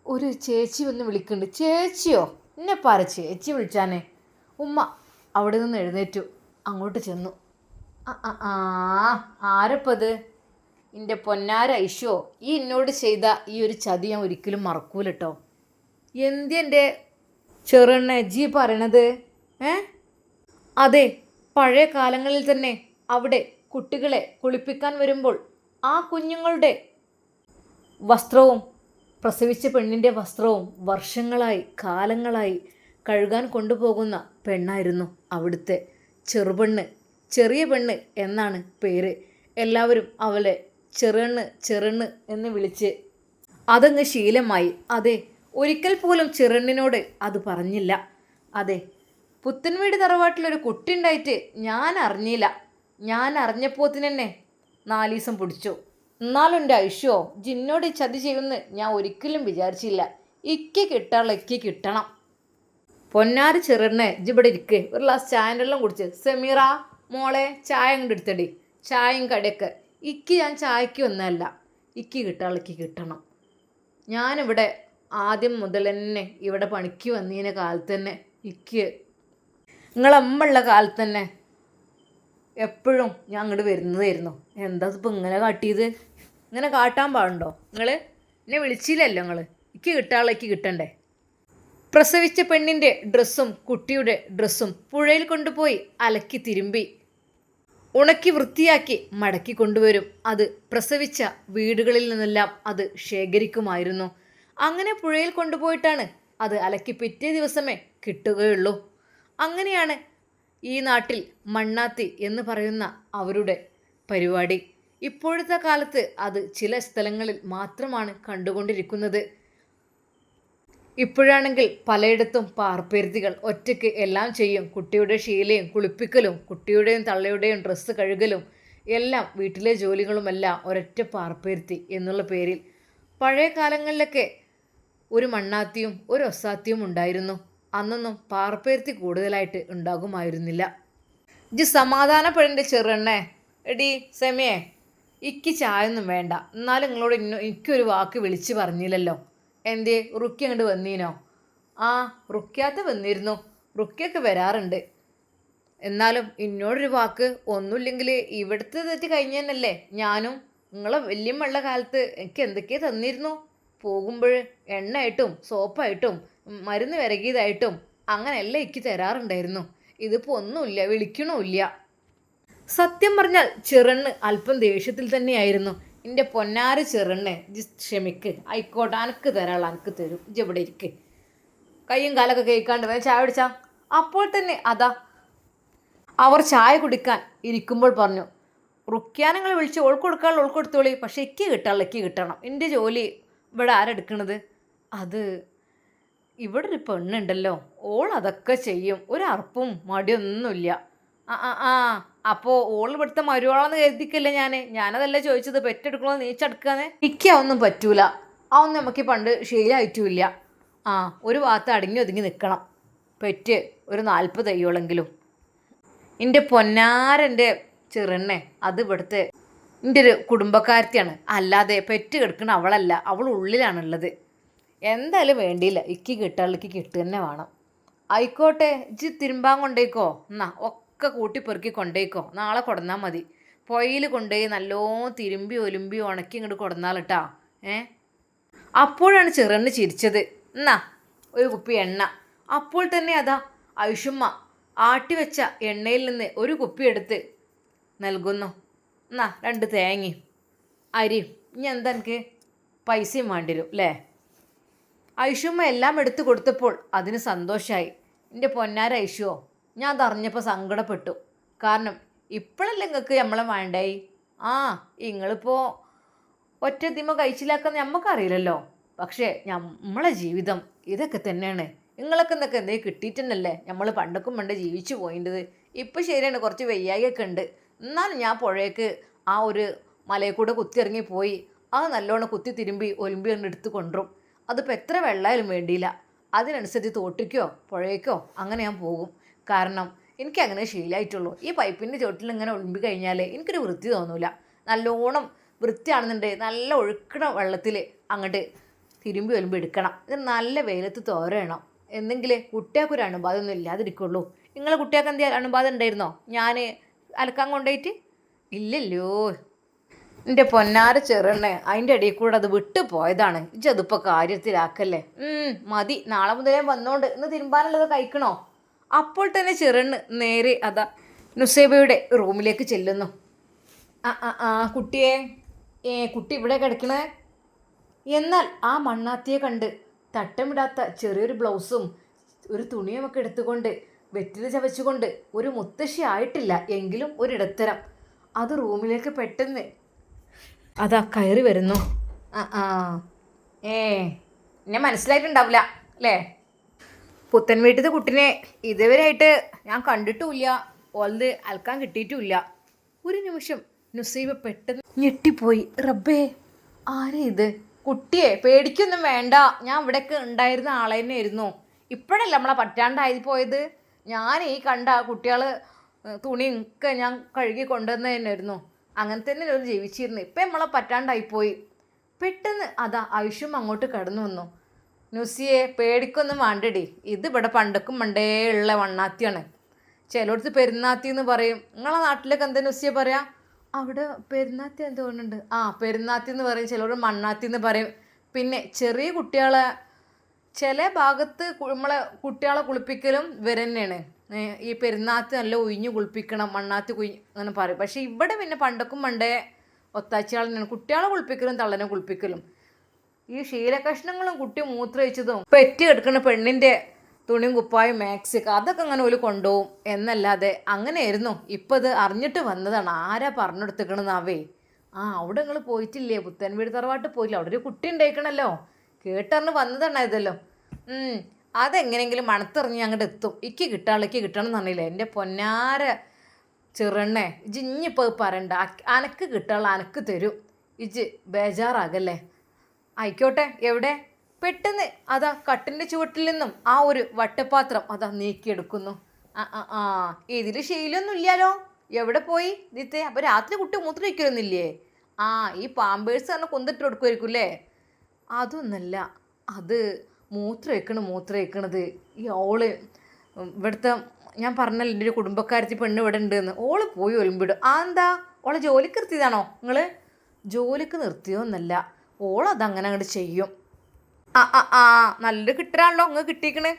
ഒരു ചേച്ചി വന്ന് വിളിക്കുന്നുണ്ട്. ചേച്ചിയോ? എന്നെ പറ ചേച്ചി വിളിച്ചാനേ. ഉമ്മ അവിടെ നിന്ന് എഴുന്നേറ്റു, അങ്ങോട്ട് ചെന്നു. ആ ആ ആ ആരപ്പത്? എൻ്റെ പൊന്നാര ഐശോ, ഈ എന്നോട് ചെയ്ത ഈ ഒരു ചതി ഞാൻ ഒരിക്കലും മറക്കൂല കേട്ടോ. എന്തിൻ്റെ ചെറുണ്ണ ജി പറയണത്? ഏ അതെ, പഴയ കാലങ്ങളിൽ തന്നെ അവിടെ കുട്ടികളെ കുളിപ്പിക്കാൻ വരുമ്പോൾ ആ കുഞ്ഞുങ്ങളുടെ വസ്ത്രവും പ്രസവിച്ച പെണ്ണിൻ്റെ വസ്ത്രവും വർഷങ്ങളായി കാലങ്ങളായി കഴുകാൻ കൊണ്ടുപോകുന്ന പെണ്ണായിരുന്നു അവിടുത്തെ ചെറുപെണ്ണ്. ചെറിയ പെണ്ണ് എന്നാണ് പേര്. എല്ലാവരും അവളെ ചെറുണ്ണ് ചെറുണ്ണ് എന്ന് വിളിച്ച് അതങ്ങ് ശീലമായി. അതെ, ഒരിക്കൽ പോലും ചെറുണ്ണിനോട് അത് പറഞ്ഞില്ല. അതെ, പുത്തൻവീട് തറവാട്ടിലൊരു കുട്ടി ഉണ്ടായിട്ട് ഞാൻ അറിഞ്ഞില്ല. ഞാൻ അറിഞ്ഞപ്പോത്തിന് 4 ദിവസം പിടിച്ചു. എന്നാലും എൻ്റെ ഐഷോ, ജിന്നോട് ഈ ചതി ചെയ്യുമെന്ന് ഞാൻ ഒരിക്കലും വിചാരിച്ചില്ല. ഇക്ക് കിട്ടാനുള്ള ഇക്ക് കിട്ടണം. പൊന്നാര് ചെറുണ്ണെ ജിവിടെ ഇരിക്ക്, ഒരു ഗ്ലാസ് ചായൻ്റെ വെള്ളം കുടിച്ച്. സെമീറ മോളെ ചായ അങ്ങോട്ട് എടുത്തടി, ചായയും കടിയൊക്കെ. ഇക്ക് ഞാൻ ചായക്ക് ഒന്നല്ല, ഇക്ക് കിട്ടാനുള്ള ഇക്ക് കിട്ടണം. ഞാനിവിടെ ആദ്യം മുതൽ തന്നെ ഇവിടെ പണിക്ക് വന്നതിൻ്റെ കാലത്ത് തന്നെ ഇക്ക് നിങ്ങളമ്മയുള്ള കാലത്ത് തന്നെ എപ്പോഴും ഞാൻ അങ്ങോട്ട് വരുന്നതായിരുന്നു. എന്താ ഇപ്പം ഇങ്ങനെ കാട്ടിയത്? ഇങ്ങനെ കാട്ടാൻ പാടുണ്ടോ? നിങ്ങൾ എന്നെ വിളിച്ചില്ലല്ലോ. ഇക്ക് കിട്ടാനുള്ള ഇക്ക് കിട്ടണ്ടേ? പ്രസവിച്ച പെണ്ണിൻ്റെ ഡ്രസ്സും കുട്ടിയുടെ ഡ്രസ്സും പുഴയിൽ കൊണ്ടുപോയി അലക്കി തിരുമ്പി ഉണക്കി വൃത്തിയാക്കി മടക്കി കൊണ്ടുവരും. അത് പ്രസവിച്ച വീടുകളിൽ നിന്നെല്ലാം അത് ശേഖരിക്കുമായിരുന്നു. അങ്ങനെ പുഴയിൽ കൊണ്ടുപോയിട്ടാണ് അത് അലക്കി പിറ്റേ ദിവസമേ കിട്ടുകയുള്ളൂ. അങ്ങനെയാണ് ഈ നാട്ടിൽ മണ്ണാത്തി എന്ന് പറയുന്ന അവരുടെ പരിപാടി. ഇപ്പോഴത്തെ കാലത്ത് അത് ചില സ്ഥലങ്ങളിൽ മാത്രമാണ് കണ്ടുകൊണ്ടിരിക്കുന്നത്. ഇപ്പോഴാണെങ്കിൽ പലയിടത്തും പാർപ്പേർത്തികൾ ഒറ്റയ്ക്ക് എല്ലാം ചെയ്യും. കുട്ടിയുടെ ശീലയും കുളിപ്പിക്കലും കുട്ടിയുടെയും തള്ളയുടെയും ഡ്രസ്സ് കഴുകലും എല്ലാം വീട്ടിലെ ജോലികളുമെല്ലാം ഒരൊറ്റ പാർപ്പേർത്തി എന്നുള്ള പേരിൽ. പഴയ കാലങ്ങളിലൊക്കെ ഒരു മണ്ണാത്തിയും ഒരു ഒസാത്തിയും ഉണ്ടായിരുന്നു. അന്നൊന്നും പാർപ്പേർത്തി കൂടുതലായിട്ട് ഉണ്ടാകുമായിരുന്നില്ല. ഇജ് സമാധാനപ്പെടേണ്ട ചെറുണ്ണേ. എടി സെമയെ, ഇക്ക് ചായ ഒന്നും വേണ്ട. എന്നാലും നിങ്ങളോട് എനിക്കൊരു വാക്ക് വിളിച്ച് പറഞ്ഞില്ലല്ലോ. എന്തേ റുക്കി അങ്ങോട്ട് വന്നീനോ? ആ, റുക്കിയാത്ത വന്നിരുന്നു. റുക്കിയൊക്കെ വരാറുണ്ട്. എന്നാലും എന്നോടൊരു വാക്ക് ഒന്നുമില്ലെങ്കിൽ ഇവിടുത്തെ തെറ്റ് കഴിഞ്ഞ് തന്നെയല്ലേ. ഞാനും നിങ്ങളെ വല്യമ്മയുള്ള കാലത്ത് എനിക്ക് എന്തൊക്കെയോ തന്നിരുന്നു. പോകുമ്പോൾ എണ്ണയായിട്ടും സോപ്പായിട്ടും മരുന്ന് വിരകിയതായിട്ടും അങ്ങനെയല്ല എനിക്ക് തരാറുണ്ടായിരുന്നു. ഇതിപ്പോൾ ഒന്നുമില്ല, വിളിക്കണമില്ല. സത്യം പറഞ്ഞാൽ ചെറുണ്ണ് അല്പം ദേഷ്യത്തിൽ തന്നെയായിരുന്നു. എൻ്റെ പൊന്നാര് ചെറുണ്ണെ ജി ക്ഷമിക്ക്, ആയിക്കോട്ടെ, അനക്ക് തരാനുള്ള അനക്ക് തരും. ഇജ് ഇവിടെ ഇരിക്ക്, കയ്യും കാലൊക്കെ കേൾക്കാണ്ട് വേണം ചായ കുടിച്ചാ. അപ്പോൾ തന്നെ അതാ അവർ ചായ കുടിക്കാൻ ഇരിക്കുമ്പോൾ പറഞ്ഞു, റുക്യാനങ്ങൾ വിളിച്ച് ഓൾക്ക് കൊടുക്കാനുള്ള ഓൾക്ക് കൊടുത്തോളി, പക്ഷേ ഇക്ക് കിട്ടാനുള്ള ഇക്ക് കിട്ടണം. എൻ്റെ ജോലി ഇവിടെ ആരെടുക്കണത്? അത് ഇവിടെ ഒരു പെണ്ണുണ്ടല്ലോ, ഓൾ അതൊക്കെ ചെയ്യും, ഒരു അർപ്പും മടിയൊന്നുമില്ല. ആ ആ ആ അപ്പോൾ ഓൾ ഇവിടുത്തെ മരുവാളെന്ന് കരുതിക്കല്ലേ ഞാനതല്ല ചോദിച്ചത്. പെറ്റെടുക്കണോ നീച്ചെടുക്കാന്ന്? ഇക്ക് അതൊന്നും പറ്റൂല. അതൊന്നും നമുക്ക് പണ്ട് ശീലമായിട്ടുമില്ല. ആ, ഒരു ഭാഗത്ത് അടങ്ങി ഒതുങ്ങി നിൽക്കണം. പെറ്റ് ഒരു 40 തയ്യോളെങ്കിലും. എൻ്റെ പൊന്നാരൻ്റെ ചെറുണ്ണെ, അത് ഇവിടുത്തെ എൻ്റെ ഒരു കുടുംബക്കാരത്തിയാണ്, അല്ലാതെ പെറ്റ് കിടക്കണ അവളല്ല. അവൾ ഉള്ളിലാണുള്ളത്. എന്തായാലും വേണ്ടിയില്ല, ഇക്ക് കിട്ടാനുള്ള ഇക്ക് കിട്ടുക തന്നെ വേണം. ആയിക്കോട്ടെ, ഇജ്ജ് തിരുമ്പാൻ കൊണ്ടേക്കോ. എന്നാ ഒക്കെ കൂട്ടിപ്പെറുക്കി കൊണ്ടേക്കോ, നാളെ കൊടുന്നാൽ മതി. പൊയിൽ കൊണ്ടുപോയി നല്ലോണം തിരുമ്പി ഒലുമ്പി ഉണക്കി ഇങ്ങോട്ട് കൊടുന്നാലിട്ടാ. അപ്പോഴാണ് ചെറുണ്ണ് ചിരിച്ചത്. എന്നാ ഒരു കുപ്പി എണ്ണ. അപ്പോൾ തന്നെ അതാ ഐഷുമ്മ ആട്ടിവെച്ച എണ്ണയിൽ നിന്ന് ഒരു കുപ്പി എടുത്ത് നൽകുന്നു. എന്നാ 2 തേങ്ങയും അരിയും. ഇനി എന്താ എനിക്ക് പൈസയും വേണ്ടി വരും അല്ലേ? ഐഷുമ്മ എല്ലാം എടുത്തു കൊടുത്തപ്പോൾ അതിന് സന്തോഷമായി. എൻ്റെ പൊന്നാര ഐഷുവോ, ഞാൻ അതറിഞ്ഞപ്പോൾ സങ്കടപ്പെട്ടു. കാരണം ഇപ്പോഴല്ലേ നിങ്ങൾക്ക് നമ്മളെ വേണ്ടായി. ആ, നിങ്ങളിപ്പോൾ ഒറ്റ ദിമ കഴിച്ചില്ലാക്കാൻ നമുക്കറിയില്ലല്ലോ. പക്ഷേ നമ്മളെ ജീവിതം ഇതൊക്കെ തന്നെയാണ്. നിങ്ങളൊക്കെ എന്തൊക്കെ എന്തെങ്കിലും കിട്ടിയിട്ടുണ്ടല്ലേ നമ്മൾ പണ്ടൊക്കെ പണ്ട് ജീവിച്ചു പോയിൻ്റെത്. ഇപ്പം ശരിയാണ്, കുറച്ച് വയ്യായൊക്കെ ഉണ്ട്. എന്നാലും ഞാൻ പുഴയ്ക്ക് ആ ഒരു മലയിൽ കൂടെ കുത്തിയിറങ്ങി പോയി അത് നല്ലോണം കുത്തി തിരുമ്പി ഒലുമ്പി കൊണ്ട് എടുത്ത് കൊണ്ടുവരും. അതിപ്പോൾ എത്ര വെള്ളമായാലും വേണ്ടിയില്ല, അതിനനുസരിച്ച് തോട്ടിക്കോ പുഴയ്ക്കോ അങ്ങനെ ഞാൻ പോകും. കാരണം എനിക്കങ്ങനെ ശീലമായിട്ടുള്ളൂ. ഈ പൈപ്പിൻ്റെ ചോട്ടിൽ ഇങ്ങനെ ഒലുമ്പി കഴിഞ്ഞാൽ എനിക്കൊരു വൃത്തി തോന്നൂല. നല്ലോണം വൃത്തിയാണെന്നുണ്ടെങ്കിൽ നല്ല ഒഴുക്കണ വെള്ളത്തിൽ അങ്ങോട്ട് തിരുമ്പി വരുമ്പോൾ എടുക്കണം. ഇത് നല്ല വെയിലത്ത് തോരയണം. എന്തെങ്കിലും കുട്ടികൾക്കൊരു അണുബാധമൊന്നും ഇല്ലാതിരിക്കുള്ളൂ. നിങ്ങളെ കുട്ടികൾക്ക് എന്തെങ്കിലും അണുബാധ ഉണ്ടായിരുന്നോ ഞാൻ അലക്കാൻ കൊണ്ടുപോയിട്ട്? ഇല്ലല്ലോ. എൻ്റെ പൊന്നാര ചെറുണ്ണേ, അതിൻ്റെ ഇടയിൽ കൂടെ അത് വിട്ടു പോയതാണ്. ഇജ്ജതിപ്പോൾ കാര്യത്തിലാക്കല്ലേ. മതി, നാളെ മുതലേ വന്നോണ്ട് ഇന്ന് തിരുമ്പാനുള്ളത് കഴിക്കണോ? അപ്പോൾ തന്നെ ചെറുണ്ണ് നേരെ അതാ നുസൈബയുടെ റൂമിലേക്ക് ചെല്ലുന്നു. കുട്ടിയെ, കുട്ടി ഇവിടെ കിടക്കണേ. എന്നാൽ ആ മണ്ണാത്തിയെ കണ്ട് തട്ടമിടാത്ത ചെറിയൊരു ബ്ലൗസും ഒരു തുണിയുമൊക്കെ എടുത്തുകൊണ്ട് വെറ്റില ചവച്ചുകൊണ്ട് ഒരു മുത്തശ്ശി ആയിട്ടില്ല എങ്കിലും ഒരിടത്തരം അത് റൂമിലേക്ക് പെട്ടെന്ന് അതാ കയറി വരുന്നു. എന്നെ മനസ്സിലായിട്ടുണ്ടാവില്ല അല്ലേ? പുത്തൻ വീട്ടിലത്തെ കുട്ടിനെ ഇതുവരെയായിട്ട് ഞാൻ കണ്ടിട്ടുമില്ല, ഓൾത് അലക്കാൻ കിട്ടിയിട്ടുമില്ല. ഒരു നിമിഷം നുസൈബ പെട്ടെന്ന് ഞെട്ടിപ്പോയി. റബ്ബേ, ആരാ ഇത്? കുട്ടിയെ പേടിക്കൊന്നും വേണ്ട, ഞാൻ ഇവിടെയൊക്കെ ഉണ്ടായിരുന്ന ആളെ തന്നെയായിരുന്നു. ഇപ്പോഴല്ല നമ്മളെ പറ്റാണ്ടായി പോയത്. ഞാൻ ഈ കണ്ട കുട്ടികൾ തുണിയും ഒക്കെ ഞാൻ കഴുകി കൊണ്ടുവന്ന് തന്നെയായിരുന്നു. അങ്ങനെ തന്നെ ഒരു ജീവിച്ചിരുന്നു. ഇപ്പം നമ്മളെ പറ്റാണ്ടായിപ്പോയി. പെട്ടെന്ന് അതാ ആയുഷ്യം അങ്ങോട്ട് കടന്നു വന്നു. നുസിയെ പേടിക്കൊന്നും വേണ്ടടി, ഇത് ഇവിടെ പണ്ടക്കും പണ്ടേ ഉള്ള വണ്ണാത്തിയാണ്. ചിലടത്ത് പെരുന്നാത്തി എന്ന് പറയും. നിങ്ങളെ നാട്ടിലൊക്കെ എന്താ നുസിയെ പറയാം? അവിടെ പെരുന്നാത്തി എന്ന് തോന്നുന്നുണ്ട്. പെരുന്നാത്തി എന്ന് പറയും, ചിലർ മണ്ണാത്തി എന്ന് പറയും. പിന്നെ ചെറിയ കുട്ടികളെ ചില ഭാഗത്ത് നമ്മളെ കുട്ടികളെ കുളിപ്പിക്കലും ഇവർ തന്നെയാണ്. ഈ പെരുന്നാത്തി നല്ല ഒഴിഞ്ഞ് കുളിപ്പിക്കണം, മണ്ണാത്തി അങ്ങനെ പറയും. പക്ഷേ ഇവിടെ പിന്നെ പണ്ടക്കും പണ്ടേ ഒത്താച്ചിയാൾ തന്നെയാണ് കുട്ടികളെ കുളിപ്പിക്കലും തള്ളനെ കുളിപ്പിക്കലും. ഈ ശീലകഷ്ണങ്ങളും കുട്ടി മൂത്രമൊഴിച്ചതും പെറ്റി കിടക്കുന്ന പെണ്ണിൻ്റെ തുണിയും കുപ്പായും മാക്സിക്ക് അതൊക്കെ അങ്ങനെ ഒരു കൊണ്ടുപോകും എന്നല്ലാതെ അങ്ങനെയായിരുന്നു. ഇപ്പം ഇത് അറിഞ്ഞിട്ട് വന്നതാണ്. ആരാ പറഞ്ഞെടുത്തിക്കണെന്നാവേ? അവിടെ നിങ്ങൾ പോയിട്ടില്ലേ? പുത്തൻ വീട് തറവാട്ട് പോയില്ല? അവിടെ ഒരു കുട്ടി ഉണ്ടായിക്കണല്ലോ, കേട്ടറിഞ്ഞ് വന്നതാണ് ഇതല്ലോ. അതെങ്ങനെയെങ്കിലും മണത്തെറിഞ്ഞ് അങ്ങോട്ട് എത്തും. ഇക്ക് കിട്ടണം എന്ന് പറഞ്ഞില്ലേ എൻ്റെ പൊന്നാര ചെറുണ്ണേ. ഇജ്ജ് ഇഞ്ഞിപ്പോൾ പറയണ്ട, അനക്ക് കിട്ടാനുള്ള അനക്ക് തരും. ഇജ്ജ് ബേജാറാകല്ലേ. ആയിക്കോട്ടെ. എവിടെ? പെട്ടെന്ന് അതാ കട്ടിൻ്റെ ചുവട്ടിൽ നിന്നും ആ ഒരു വട്ടപാത്രം അതാ നീക്കിയെടുക്കുന്നു. ഇതിൽ ശീലമൊന്നും ഇല്ലല്ലോ. എവിടെ പോയി ദിത്തെ? അപ്പോൾ രാത്രി കുട്ടി മൂത്രം വയ്ക്കലൊന്നുമില്ലേ? ഈ പാമ്പേഴ്സ് പറഞ്ഞ കൊന്നിട്ട് കൊടുക്കുമായിരിക്കും അല്ലേ? അതൊന്നല്ല, അത് മൂത്രം വയ്ക്കണത് ഈ ഓള് ഇവിടുത്തെ ഞാൻ പറഞ്ഞല്ലോ എൻ്റെ ഒരു കുടുംബക്കാരത്തി പെണ്ണ് ഇവിടെ ഉണ്ടെന്ന്. ഓള് പോയി ഒലിമ്പിടും. എന്താ ഓളെ ജോലിക്ക് നിർത്തിയതാണോ നിങ്ങൾ? ജോലിക്ക് നിർത്തിയോന്നല്ല, ഓളതങ്ങനെ അങ്ങോട്ട് ചെയ്യും. നല്ലൊരു കിട്ടലാണല്ലോ നിങ്ങൾ കിട്ടിക്കണ്.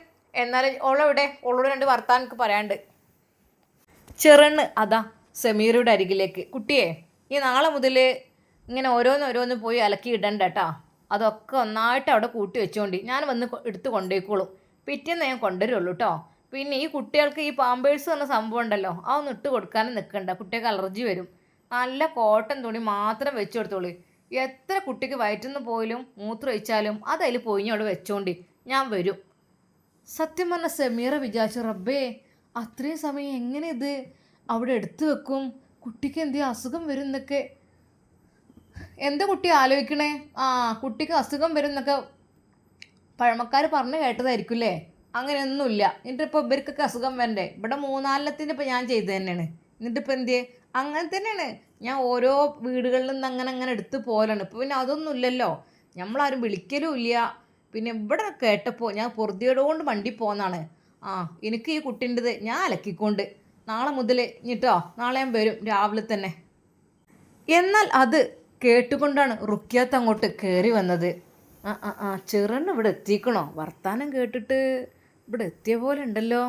എന്നാലും ഓളെവിടെ? ഓളോട് രണ്ട് വർത്താനം എനിക്ക് പറയാണ്ട്. ചെറുണ്ണ് അതാ സമീറയുടെ അരികിലേക്ക്. കുട്ടിയെ, ഈ നാളെ മുതൽ ഇങ്ങനെ ഓരോന്ന് പോയി അലക്കി ഇടണ്ട കേട്ടോ. അതൊക്കെ ഒന്നായിട്ട് അവിടെ കൂട്ടി വെച്ചോണ്ടി. ഞാൻ വന്ന് എടുത്ത് കൊണ്ടുപോയിക്കോളും. പിറ്റേന്ന് ഞാൻ കൊണ്ടുവരുള്ളൂ കേട്ടോ. പിന്നെ ഈ കുട്ടികൾക്ക് ഈ പാമ്പേഴ്സ് പറഞ്ഞ സംഭവം ഉണ്ടല്ലോ, അതൊന്നും ഇട്ട് കൊടുക്കാനും നിൽക്കണ്ട. കുട്ടികൾക്ക് അലർജി വരും. നല്ല കോട്ടൺ തുണി മാത്രം വെച്ച് കൊടുത്തോളൂ. എത്ര കുട്ടിക്ക് വയറ്റുന്ന പോയാലും മൂത്രം ഒഴിച്ചാലും അതതിൽ പോയി അവിടെ വെച്ചോണ്ടി, ഞാൻ വരും. സത്യം പറഞ്ഞ സമീറ വിചാരിച്ചു, റബ്ബേ അത്രയും സമയം എങ്ങനെ ഇത് അവിടെ എടുത്തു വെക്കും? കുട്ടിക്ക് എന്തെങ്കിലും അസുഖം വരും എന്നൊക്കെ. എന്താ കുട്ടി ആലോചിക്കണേ? കുട്ടിക്ക് അസുഖം വരും എന്നൊക്കെ പഴമക്കാർ പറഞ്ഞു കേട്ടതായിരിക്കും അല്ലേ? അങ്ങനെയൊന്നുമില്ല. എന്നിട്ടിപ്പോൾ ഇവർക്കൊക്കെ അസുഖം വരണ്ടേ? ഇവിടെ 3-4 ഇപ്പോൾ ഞാൻ ചെയ്ത് തന്നെയാണ്. എന്നിട്ടിപ്പോൾ എന്തിയെ? അങ്ങനെ തന്നെയാണ്. ഞാൻ ഓരോ വീടുകളിൽ നിന്ന് അങ്ങനെ എടുത്ത് പോലാണ്. ഇപ്പോൾ പിന്നെ അതൊന്നും ഇല്ലല്ലോ, നമ്മളാരും വിളിക്കലും ഇല്ല. പിന്നെ ഇവിടെ കേട്ടപ്പോൾ ഞാൻ പൊറുതിയോടുകൊണ്ട് വണ്ടി പോകുന്നതാണ്. എനിക്ക് ഈ കുട്ടീൻ്റെത് ഞാൻ അലക്കിക്കൊണ്ട് നാളെ മുതൽ ഇഞ്ഞിട്ടോ, നാളെ ഞാൻ വരും രാവിലെ തന്നെ. എന്നാൽ അത് കേട്ടുകൊണ്ടാണ് റുക്കിയാത്ത് അങ്ങോട്ട് കയറി വന്നത്. ചെറുണ്ണ് ഇവിടെ എത്തിക്കണോ? വർത്താനം കേട്ടിട്ട് ഇവിടെ എത്തിയ പോലെ ഉണ്ടല്ലോ.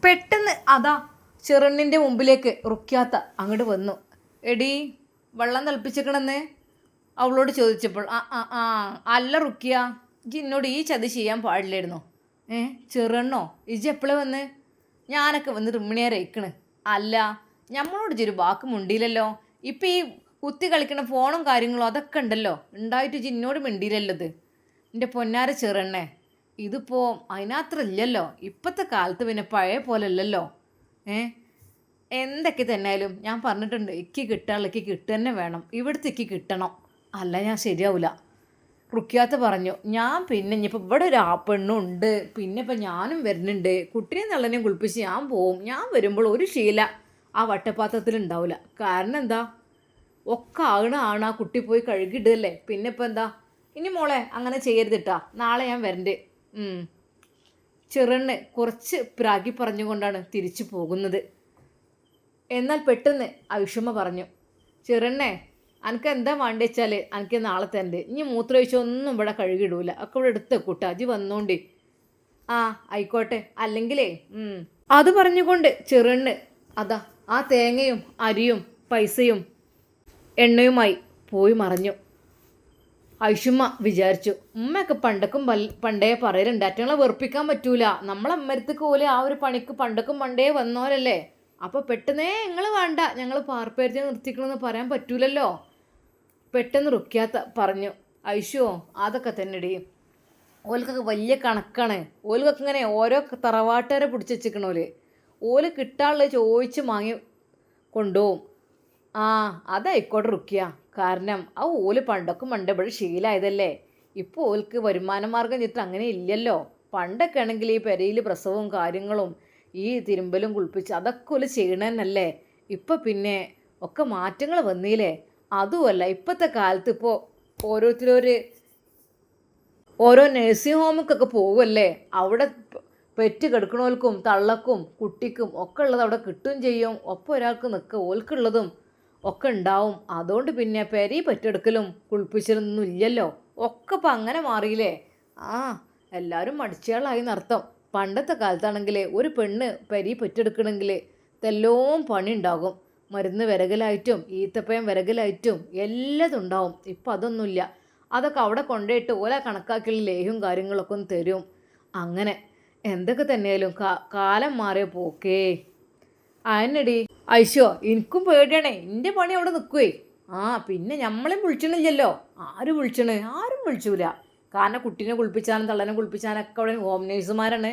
പെട്ടെന്ന് അതാ ചെറുണ്ണിൻ്റെ മുമ്പിലേക്ക് റുക്കിയാത്ത അങ്ങോട്ട് വന്നു. എടി വെള്ളം തിളപ്പിച്ചിക്കണമെന്ന് അവളോട് ചോദിച്ചപ്പോൾ അല്ല റുക്കിയ, ഇജ്ജ് എന്നോട് ഈ ചതി ചെയ്യാൻ പാടില്ലായിരുന്നു. ചെറുണ്ണോ ഇജ്ജ് എപ്പോഴേ വന്ന്? ഞാനൊക്കെ വന്ന് റിമ്മിണിയാരയിക്കണ്. അല്ല, നമ്മളോട് ഇജ്ജൊരു വാക്ക് മുണ്ടിയില്ലല്ലോ. ഇപ്പം ഈ കുത്തി കളിക്കണ ഫോണും കാര്യങ്ങളും അതൊക്കെ ഉണ്ടല്ലോ, ഉണ്ടായിട്ട് ഇജ്ജ് എന്നോട് മിണ്ടിയില്ലല്ലോ. ഇത് എൻ്റെ പൊന്നാര ചെറുണ്ണേ, ഇതിപ്പോൾ അതിനത്ര ഇല്ലല്ലോ. ഇപ്പോഴത്തെ കാലത്ത് പിന്നെ പഴയ പോലെ അല്ലല്ലോ. എന്തൊക്കെ തന്നെയാലും ഞാൻ പറഞ്ഞിട്ടുണ്ട്, എനിക്ക് കിട്ടാനുള്ളക്ക് കിട്ടുക തന്നെ വേണം. ഇവിടുത്തെ എനിക്ക് കിട്ടണം, അല്ല ഞാൻ ശരിയാവില്ല. റുക്കിയാത്ത പറഞ്ഞു. ഞാൻ പിന്നെ ഇനിയിപ്പോൾ ഇവിടെ ഒരു പെണ്ണുണ്ട്, പിന്നെ ഇപ്പം ഞാനും വരുന്നുണ്ട്. കുട്ടിയെ നള്ളനെയും കുളിപ്പിച്ച് ഞാൻ പോവും. ഞാൻ വരുമ്പോൾ ഒരു ശീല ആ വട്ടപാത്രത്തിൽ ഉണ്ടാവില്ല. കാരണം എന്താ? ഒക്കെ ആണ് ആ കുട്ടി പോയി കഴുകിയിടല്ലേ. പിന്നെ ഇപ്പം എന്താ ഇനി മോളെ അങ്ങനെ ചെയ്യരുതിട്ടാ, നാളെ ഞാൻ വരണ്ട്. ചെറുണ്ണ് കുറച്ച് പ്രാഗി പറഞ്ഞുകൊണ്ടാണ് തിരിച്ചു പോകുന്നത്. എന്നാൽ പെട്ടെന്ന് ഐഷുമ്മ പറഞ്ഞു, ചെറുണ്ണേ അനക്ക് എന്താ വേണ്ടി വെച്ചാൽ എനിക്ക് നാളെ തരണ്ട്. ഇനി മൂത്രമൊഴിച്ചൊന്നും ഇവിടെ കഴുകിടൂല, ഒക്കെ ഇവിടെ എടുത്ത് വെക്കൂട്ട, അജി വന്നോണ്ടി. ആ ആയിക്കോട്ടെ, അല്ലെങ്കിലേ അത് പറഞ്ഞുകൊണ്ട് ചെറുണ്ണ് അതാ ആ തേങ്ങയും അരിയും പൈസയും എണ്ണയുമായി പോയി മറഞ്ഞു. ഐഷുമ്മ വിചാരിച്ചു, ഉമ്മയൊക്കെ പണ്ടേ പറയലുണ്ട് അറ്റങ്ങളെ വെറുപ്പിക്കാൻ പറ്റൂല, നമ്മളമ്മരത്തേക്ക് പോലെ ആ ഒരു പണിക്ക് പണ്ടേ വന്നോരല്ലേ, അപ്പോൾ പെട്ടെന്നേ നിങ്ങൾ വേണ്ട ഞങ്ങൾ പാർപ്പേരത്തെ നിർത്തിക്കണമെന്ന് പറയാൻ പറ്റൂലല്ലോ. പെട്ടെന്ന് റുക്കിയാത്ത പറഞ്ഞു, ഐഷുവോ അതൊക്കെ തന്നെടി, ഓൽക്കൊക്കെ വലിയ കണക്കാണ്, ഓൽക്കൊക്കെ ഇങ്ങനെ ഓരോ തറവാട്ടുകാരെ പിടിച്ച് വെച്ചിക്കണോല്, ഓല് കിട്ടാനുള്ളത് ചോദിച്ച് വാങ്ങി കൊണ്ടുപോകും. ആ അതായിക്കോട്ടെ റുക്കിയ, കാരണം ആ ഓല് പണ്ടേ ശീലമായതല്ലേ, ഇപ്പോൾ ഓൽക്ക് വരുമാന മാർഗം ചിത്രം അങ്ങനെ ഇല്ലല്ലോ. പണ്ടൊക്കെ ആണെങ്കിൽ ഈ പെരയിൽ പ്രസവവും കാര്യങ്ങളും ഈ തിരുമ്പലും കുളിപ്പിച്ച് അതൊക്കെ ഓല് ചെയ്യണമെന്നല്ലേ, ഇപ്പം പിന്നെ ഒക്കെ മാറ്റങ്ങൾ വന്നില്ലേ. അതുമല്ല ഇപ്പോഴത്തെ കാലത്ത് ഇപ്പോൾ ഓരോ നഴ്സിംഗ് ഹോമിക്കൊക്കെ പോകുമല്ലേ, അവിടെ പെറ്റ് കിടക്കണോൽക്കും തള്ളക്കും കുട്ടിക്കും ഒക്കെ ഉള്ളത് അവിടെ കിട്ടുകയും ചെയ്യും, ഒപ്പം ഒരാൾക്ക് നിൽക്കുക ഓൽക്കുള്ളതും ഒക്കെ ഉണ്ടാവും. അതുകൊണ്ട് പിന്നെ പെരി പെറ്റെടുക്കലും കുളിപ്പിച്ചലൊന്നും ഇല്ലല്ലോ, ഒക്കെ ഇപ്പം അങ്ങനെ മാറിയില്ലേ. ആ എല്ലാവരും മടിച്ചയാളായി നർത്തം. പണ്ടത്തെ കാലത്താണെങ്കിൽ ഒരു പെണ്ണ് പെരി പെറ്റെടുക്കണമെങ്കിൽ തെല്ലോം പണി ഉണ്ടാകും, മരുന്ന് വിരകലായിട്ടും ഈത്തപ്പയം വിരകലായിട്ടും എല്ലാതും ഉണ്ടാവും. ഇപ്പം അതൊന്നുമില്ല, അതൊക്കെ അവിടെ കൊണ്ടുപോയിട്ട് ഓല കണക്കാക്കിയുള്ള ലേഹ്യവും കാര്യങ്ങളൊക്കെ ഒന്ന് തരും. അങ്ങനെ എന്തൊക്കെ തന്നെയാലും കാലം മാറിയ പോക്കേ. അതിനടി ഐശോ എനിക്കും പേടിയാണേ, എൻ്റെ പണി അവിടെ നിൽക്കുവേ. ആ പിന്നെ നമ്മളെയും വിളിച്ചണില്ലല്ലോ, ആരും വിളിച്ചൂല. കാരണം കുട്ടീനെ കുളിപ്പിച്ചാലും തള്ളനെ കുളിപ്പിച്ചാനൊക്കെ അവിടെ ഹോം നേഴ്സുമാരാണ്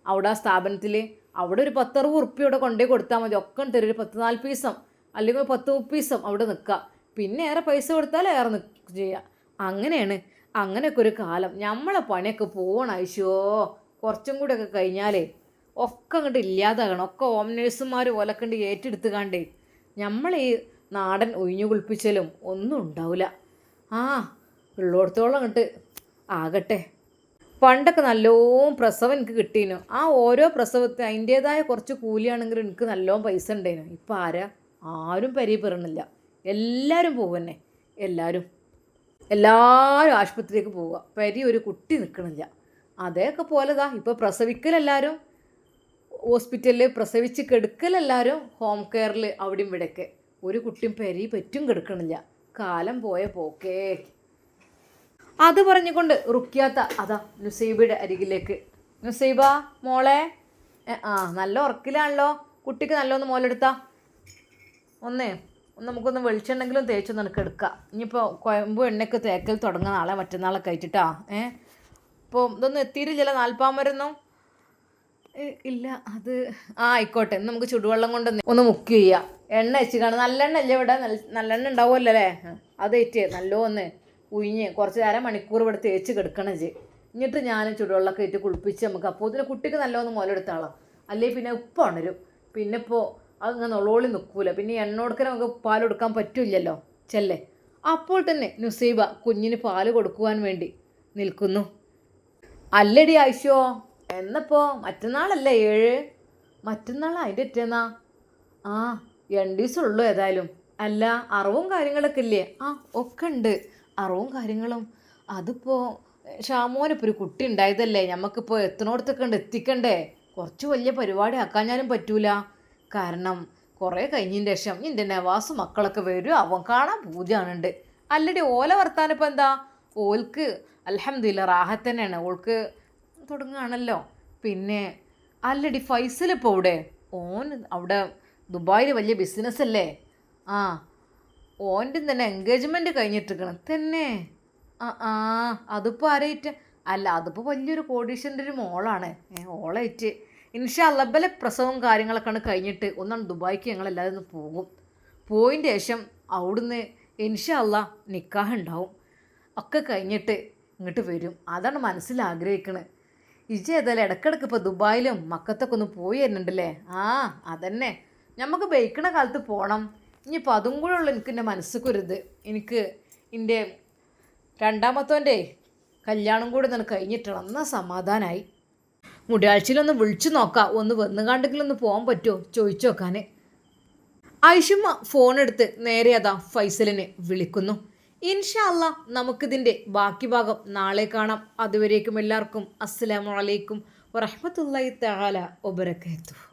അവിടെ ആ സ്ഥാപനത്തിൽ. അവിടെ ഒരു 10-60 ഉറുപ്പ്യ ഇവിടെ കൊണ്ടുപോയി കൊടുത്താൽ മതി, ഒക്കെ തരും. ഒരു 10-40 പീസം അല്ലെങ്കിൽ 10-30 പീസം അവിടെ നിൽക്കുക, പിന്നെ ഏറെ പൈസ കൊടുത്താൽ ഏറെ ചെയ്യുക. അങ്ങനെയാണ്. അങ്ങനെയൊക്കെ ഒരു കാലം. നമ്മളെ പണിയൊക്കെ പോകണം ഐശോ, കുറച്ചും കൂടെയൊക്കെ കഴിഞ്ഞാലേ ഒക്കെ അങ്ങോട്ട് ഇല്ലാതാകണം, ഒക്കെ ഹോം നേഴ്സുമാർ ഓലക്കണ്ട് ഏറ്റെടുത്തുകാണ്ടേ നമ്മൾ ഈ നാടൻ ഒഴിഞ്ഞു കുളിപ്പിച്ചാലും ഒന്നും ഉണ്ടാവില്ല. ആ ഉള്ളിടത്തോളം അങ്ങോട്ട് ആകട്ടെ. പണ്ടൊക്കെ നല്ലോണം പ്രസവം എനിക്ക് കിട്ടീനു, ആ ഓരോ പ്രസവത്തിന് അതിൻ്റേതായ കുറച്ച് കൂലിയാണെങ്കിലും എനിക്ക് നല്ലോണം പൈസ ഉണ്ടായിരുന്നു. ഇപ്പം ആരും പെരയപ്പെടണില്ല, എല്ലാവരും പോകുന്നെ, എല്ലാവരും ആശുപത്രിയിലേക്ക് പോവുക, പെരി ഒരു കുട്ടി നിൽക്കണില്ല. അതേക്കെ പോലെതാ ഇപ്പോൾ പ്രസവിക്കലെല്ലാവരും ഹോസ്പിറ്റലിൽ, പ്രസവിച്ച് കെടുക്കലെല്ലാവരും ഹോം കെയറിൽ, അവിടെയും ഇവിടെയൊക്കെ. ഒരു കുട്ടിയും പെരി പറ്റും കെടുക്കണില്ല. കാലം പോയ പോക്കേ. അത് പറഞ്ഞുകൊണ്ട് റുക്കിയാത്ത അതാ നുസൈബയുടെ അരികിലേക്ക്. നുസൈബ മോളെ, നല്ല ഉറക്കിലാണല്ലോ, കുട്ടിക്ക് നല്ലൊന്ന് മോലെടുത്താ നമുക്കൊന്ന് വെളിച്ചെണ്ണെങ്കിലും തേച്ചൊന്ന് എനിക്ക് എടുക്കാം. ഇനിയിപ്പോൾ കുഴമ്പും എണ്ണയൊക്കെ തേക്കൽ തുടങ്ങുക നാളെ മറ്റന്നാളൊക്കെ ആയിട്ടാ. ഇപ്പോൾ ഇതൊന്നും എത്തിയിട്ടില്ലല്ലോ 40 മരുന്നും ഇല്ല. അത് ആയിക്കോട്ടെ, നമുക്ക് ചുടുവെള്ളം കൊണ്ട് ഒന്ന് മുക്കി ചെയ്യാം. എണ്ണ വെച്ച് കാണാം, നല്ലെണ്ണ അല്ലേ ഇവിടെ, നല്ലെണ്ണ ഉണ്ടാവുമല്ലോ അല്ലേ, അതേറ്റ് നല്ലോന്ന് ഉയിഞ്ഞ് കുറച്ച് അരമണിക്കൂർ ഇവിടെ തേച്ച് കിടക്കണം എന്നിട്ട് ഞാൻ ചുടുവെള്ളമൊക്കെ ഇട്ട് കുളിപ്പിച്ച് നമുക്ക് അപ്പോൾ ഇതിന് കുട്ടിക്ക് നല്ലോന്ന് മുതലെടുത്താളാം. അല്ലെങ്കിൽ പിന്നെ ഉപ്പ് ഉണരും, പിന്നെ ഇപ്പോൾ അതിങ്ങനെ നൊളോളി നിൽക്കൂല, പിന്നെ എണ്ണ കൊടുക്കാൻ നമുക്ക് പാൽ കൊടുക്കാൻ പറ്റില്ലല്ലോ ചെല്ലേ. അപ്പോൾ തന്നെ നുസൈബ കുഞ്ഞിന് പാൽ കൊടുക്കുവാൻ വേണ്ടി നിൽക്കുന്നു. അല്ലടി ആയിഷോ, എന്നപ്പോൾ മറ്റന്നാളല്ലേ 7? മറ്റന്നാൾ അതിൻ്റെ ഒറ്റന്നാ? 2 ദിവസം ഉള്ളൂ ഏതായാലും. അല്ല അറിവും കാര്യങ്ങളൊക്കെ ഇല്ലേ? ഒക്കെ ഉണ്ട്, അറിവും കാര്യങ്ങളും. അതിപ്പോൾ ഷാമോനിപ്പോൾ ഒരു കുട്ടി ഉണ്ടായതല്ലേ, നമുക്കിപ്പോൾ എത്തണോടത്തൊക്കെ ഉണ്ട് എത്തിക്കണ്ടേ, കുറച്ച് വലിയ പരിപാടി ആക്കാഞ്ഞാലും പറ്റൂല. കാരണം കുറേ കഴിഞ്ഞതിന് ശേഷം എൻ്റെ നവാസ് മക്കളൊക്കെ വരും, അവൻ കാണാൻ പൂജയാണുണ്ട്. അല്ലടി ഓല വർത്താനം ഇപ്പം എന്താ? ഓൽക്ക് അൽഹംദുലില്ലാ റാഹത്ത് തന്നെയാണ്, ഓൾക്ക് തുടങ്ങുകയാണല്ലോ. പിന്നെ അല്ലടി ഫൈസൽ ഇപ്പോൾ ഇവിടെ, ഓൻ അവിടെ ദുബായിൽ വലിയ ബിസിനസ് അല്ലേ. ഓൻ്റെ തന്നെ എൻഗേജ്മെൻറ്റ് കഴിഞ്ഞിട്ടിരിക്കണം തന്നെ. അതിപ്പോൾ ആരായിട്ട്? അല്ല അതിപ്പോൾ വലിയൊരു കോടീശ്വരൻ്റെ ഒരു മോളാണ്, ഓളായിട്ട്. ഇൻഷാ അല്ലാ ബലെ പ്രസവവും കാര്യങ്ങളൊക്കെയാണ് കഴിഞ്ഞിട്ട് ഒന്നാണ് ദുബായിക്ക് ഞങ്ങളെല്ലാവരും ഒന്ന് പോകും. പോയിൻ്റെ ശേഷം അവിടുന്ന് ഇൻഷാ അല്ലാ നിക്കാഹ് ഉണ്ടാവും, ഒക്കെ കഴിഞ്ഞിട്ട് ഇങ്ങോട്ട് വരും. അതാണ് മനസ്സിൽ ആഗ്രഹിക്കണത്. ഇജ് ഏതായാലും ഇടയ്ക്കിടയ്ക്ക് ഇപ്പോൾ ദുബായിലും മക്കത്തൊക്കെ ഒന്ന് പോയി വരുന്നുണ്ടല്ലേ. അതന്നെ, നമുക്ക് ബൈക്കണ കാലത്ത് പോകണം. ഇനിയിപ്പോൾ അതും കൂടെ ഉള്ളു എനിക്ക് എൻ്റെ മനസ്സിക്കൊരിത്. എനിക്ക് എൻ്റെ രണ്ടാമത്തോൻ്റെ കല്യാണം കൂടെ നിനക്ക് കഴിഞ്ഞിട്ടാണ്. എന്നാൽ സമാധാനമായി. മുടിയാഴ്ചയിലൊന്ന് വിളിച്ചു നോക്കാം, ഒന്ന് വന്നുകാണ്ടെങ്കിലും ഒന്ന് പോകാൻ പറ്റുമോ ചോദിച്ചു നോക്കാൻ. ഐഷുമ്മ ഫോൺ എടുത്ത് നേരെ അതാ ഫൈസലിനെ വിളിക്കുന്നു. ഇൻഷാ അല്ലാ നമുക്കിതിൻ്റെ ബാക്കി ഭാഗം നാളെ കാണാം. അതുവരേക്കും എല്ലാവർക്കും അസ്സലാമു അലൈക്കും വറഹ്മത്തുള്ളാഹി തആല വബറകാതുഹു.